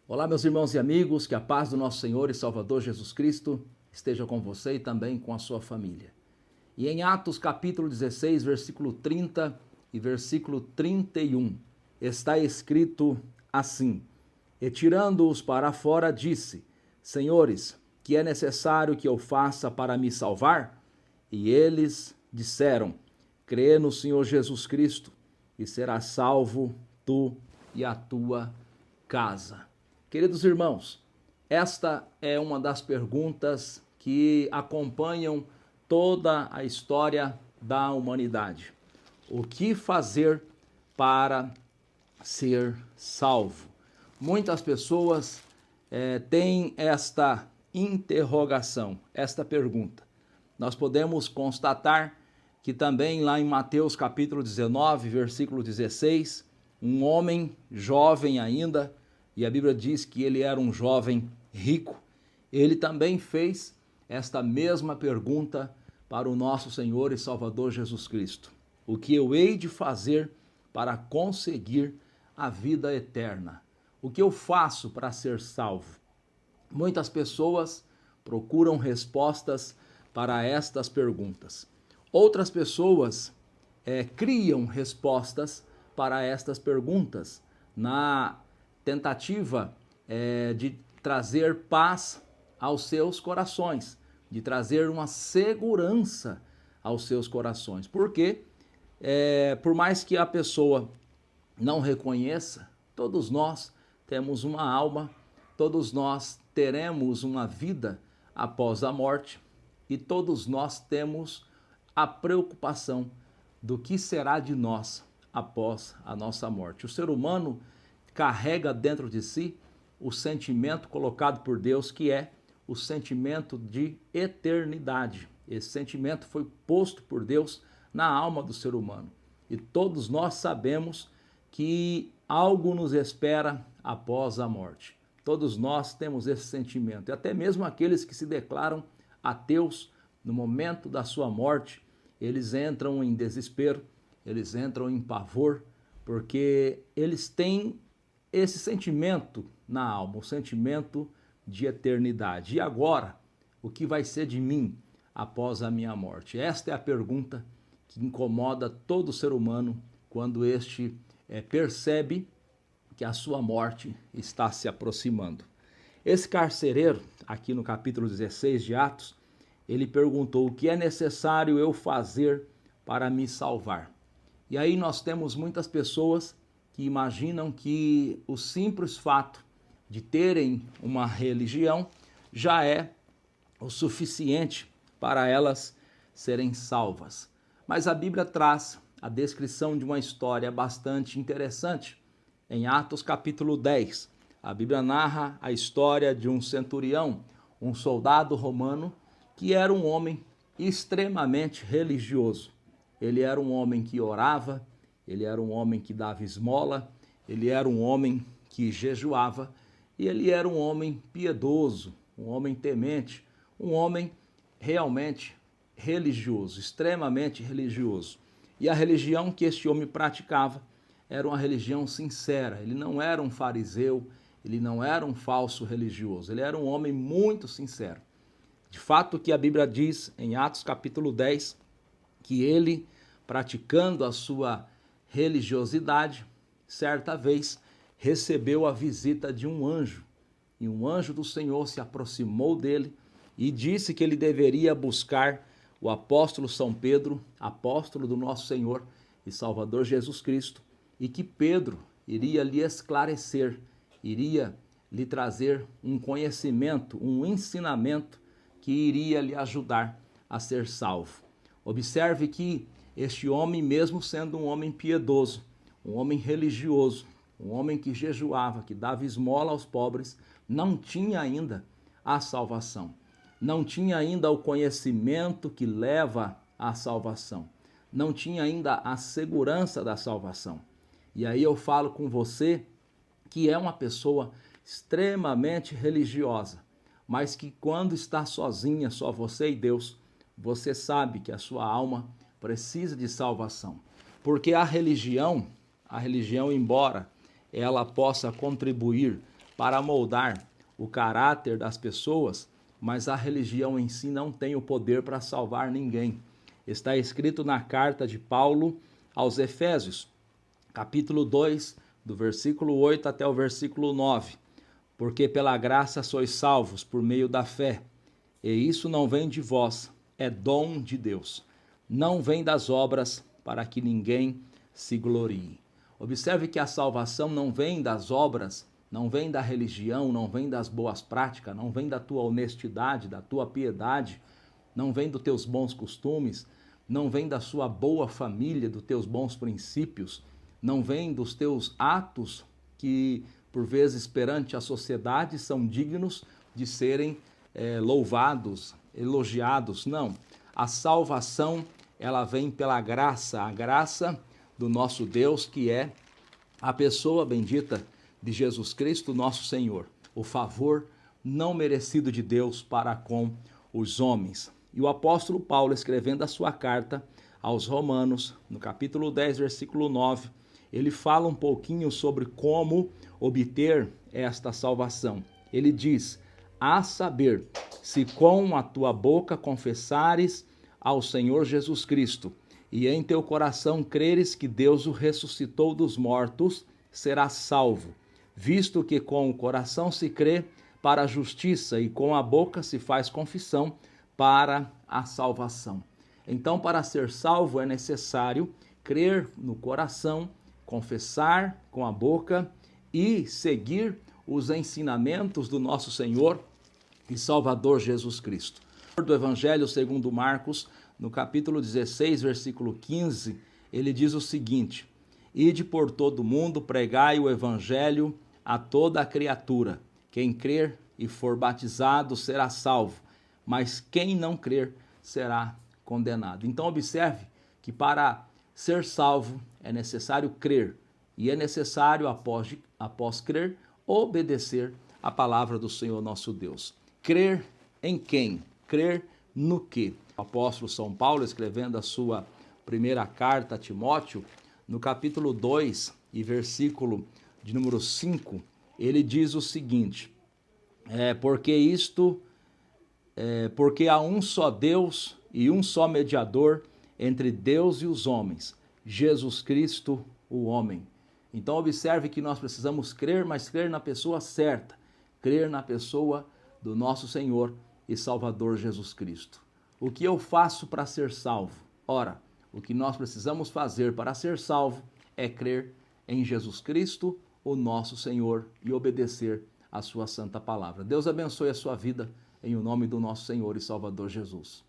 Olá, meus irmãos e amigos, que a paz do nosso Senhor e Salvador Jesus Cristo esteja com você e também com a sua família. E em Atos capítulo 16, versículo 30 e versículo 31, está escrito assim: E tirando-os para fora, disse: Senhores, que é necessário que eu faça para me salvar? E eles disseram: Crê no Senhor Jesus Cristo e serás salvo tu e a tua casa. Queridos irmãos, esta é uma das perguntas que acompanham toda a história da humanidade. O que fazer para ser salvo? Muitas pessoas têm esta interrogação, esta pergunta. Nós podemos constatar que também lá em Mateus capítulo 19, versículo 16, um homem jovem ainda, e a Bíblia diz que ele era um jovem rico, ele também fez esta mesma pergunta para o nosso Senhor e Salvador Jesus Cristo: o que eu hei de fazer para conseguir a vida eterna? O que eu faço para ser salvo? Muitas pessoas procuram respostas para estas perguntas. Outras pessoas criam respostas para estas perguntas na tentativa de trazer paz aos seus corações, de trazer uma segurança aos seus corações. Porque, por mais que a pessoa não reconheça, todos nós temos uma alma, todos nós teremos uma vida após a morte e todos nós temos a preocupação do que será de nós após a nossa morte. O ser humano carrega dentro de si o sentimento colocado por Deus, que é o sentimento de eternidade. Esse sentimento foi posto por Deus na alma do ser humano. E todos nós sabemos que algo nos espera após a morte. Todos nós temos esse sentimento. E até mesmo aqueles que se declaram ateus, no momento da sua morte, eles entram em desespero, eles entram em pavor, porque eles têm esse sentimento na alma, o sentimento de eternidade. E agora, o que vai ser de mim após a minha morte? Esta é a pergunta que incomoda todo ser humano quando este percebe que a sua morte está se aproximando. Esse carcereiro, aqui no capítulo 16 de Atos, ele perguntou: o que é necessário eu fazer para me salvar? E aí nós temos muitas pessoas que imaginam que o simples fato de terem uma religião já é o suficiente para elas serem salvas. Mas a Bíblia traz a descrição de uma história bastante interessante. Em Atos capítulo 10, a Bíblia narra a história de um centurião, um soldado romano, que era um homem extremamente religioso. Ele era um homem que orava, ele era um homem que dava esmola, ele era um homem que jejuava, e ele era um homem piedoso, um homem temente, um homem realmente religioso, extremamente religioso. E a religião que este homem praticava era uma religião sincera. Ele não era um fariseu, ele não era um falso religioso, ele era um homem muito sincero. De fato, que a Bíblia diz em Atos capítulo 10, que ele, praticando a sua religiosidade, certa vez recebeu a visita de um anjo. E um anjo do Senhor se aproximou dele e disse que ele deveria buscar o apóstolo São Pedro, apóstolo do nosso Senhor e Salvador Jesus Cristo, e que Pedro iria lhe esclarecer, iria lhe trazer um conhecimento, um ensinamento que iria lhe ajudar a ser salvo. Observe que este homem, mesmo sendo um homem piedoso, um homem religioso, um homem que jejuava, que dava esmola aos pobres, não tinha ainda a salvação. Não tinha ainda o conhecimento que leva à salvação. Não tinha ainda a segurança da salvação. E aí eu falo com você que é uma pessoa extremamente religiosa, mas que quando está sozinha, só você e Deus, você sabe que a sua alma precisa de salvação. Porque a religião, embora ela possa contribuir para moldar o caráter das pessoas, mas a religião em si não tem o poder para salvar ninguém. Está escrito na carta de Paulo aos Efésios, capítulo 2, do versículo 8 até o versículo 9. Porque pela graça sois salvos por meio da fé, e isso não vem de vós, é dom de Deus. Não vem das obras, para que ninguém se glorie. Observe que a salvação não vem das obras, não vem da religião, não vem das boas práticas, não vem da tua honestidade, da tua piedade, não vem dos teus bons costumes, não vem da sua boa família, dos teus bons princípios, não vem dos teus atos que, por vezes, perante a sociedade, são dignos de serem louvados, elogiados. Não. A salvação, ela vem pela graça, a graça do nosso Deus, que é a pessoa bendita de Jesus Cristo, nosso Senhor. O favor não merecido de Deus para com os homens. E o apóstolo Paulo, escrevendo a sua carta aos Romanos, no capítulo 10, versículo 9, ele fala um pouquinho sobre como obter esta salvação. Ele diz: a saber, se com a tua boca confessares ao Senhor Jesus Cristo, e em teu coração creres que Deus o ressuscitou dos mortos, serás salvo, visto que com o coração se crê para a justiça e com a boca se faz confissão para a salvação. Então, para ser salvo é necessário crer no coração, confessar com a boca e seguir os ensinamentos do nosso Senhor e Salvador Jesus Cristo. Do Evangelho segundo Marcos, no capítulo 16, versículo 15, ele diz o seguinte: ide por todo o mundo, pregai o Evangelho a toda a criatura. Quem crer e for batizado será salvo, mas quem não crer será condenado. Então observe que para ser salvo é necessário crer, e é necessário, após crer, obedecer a palavra do Senhor nosso Deus. Crer em quem? Crer no quê? O apóstolo São Paulo, escrevendo a sua primeira carta a Timóteo, no capítulo 2 e versículo de número 5, ele diz o seguinte: porque há um só Deus e um só mediador entre Deus e os homens, Jesus Cristo, o homem. Então observe que nós precisamos crer, mas crer na pessoa certa, crer na pessoa do nosso Senhor e Salvador Jesus Cristo. O que eu faço para ser salvo? Ora, o que nós precisamos fazer para ser salvo é crer em Jesus Cristo, o nosso Senhor, e obedecer a sua santa palavra. Deus abençoe a sua vida, em o nome do nosso Senhor e Salvador Jesus.